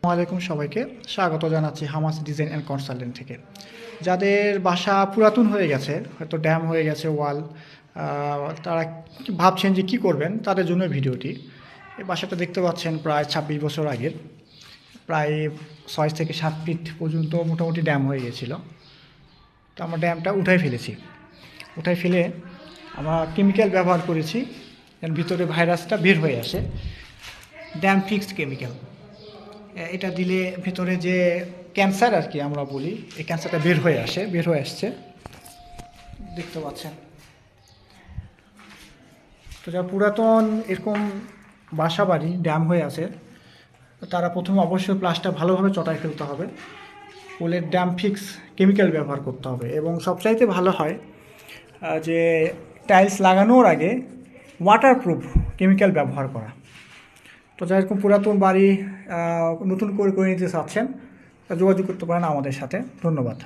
আসসালামাইকুম সবাইকে স্বাগত জানাচ্ছি হামাস ডিজাইন অ্যান্ড কনসালটেন্ট থেকে। যাদের বাসা পুরাতন হয়ে গেছে, হয়তো ড্যাম হয়ে গেছে ওয়াল, তারা ভাবছেন যে কী করবেন, তাদের জন্য ভিডিওটি। এই বাসাটা দেখতে পাচ্ছেন প্রায় 26 বছর আগের, প্রায় 6 থেকে 7 ফিট পর্যন্ত মোটামুটি ড্যাম হয়ে গেছিলো। তো আমরা ড্যামটা উঠাই ফেলেছি। উঠাই ফেলে আমরা কেমিক্যাল ব্যবহার করেছি, এর ভিতরে ভাইরাসটা বের হয়ে আসে। ড্যাম ফিক্সড কেমিক্যাল, এটা দিলে ভিতরে যে ক্যান্সার আর কি আমরা বলি, এই ক্যান্সারটা বের হয়ে আসছে, দেখতে পাচ্ছেন। তো যারা পুরাতন এরকম বাসা বাড়ি ড্যাম হয়ে আছে, তারা প্রথমে অবশ্যই প্লাসটা ভালোভাবে চটাই ফেলতে হবে, পোলের ড্যাম ফিক্স কেমিক্যাল ব্যবহার করতে হবে, এবং সবচাইতে ভালো হয় যে টাইলস লাগানোর আগে ওয়াটারপ্রুফ কেমিক্যাল ব্যবহার করা। তো যারা এরকম পুরাতন বাড়ি নতুন করে নিতে চাচ্ছেন, যোগাযোগ করতে পারেন আমাদের সাথে। ধন্যবাদ।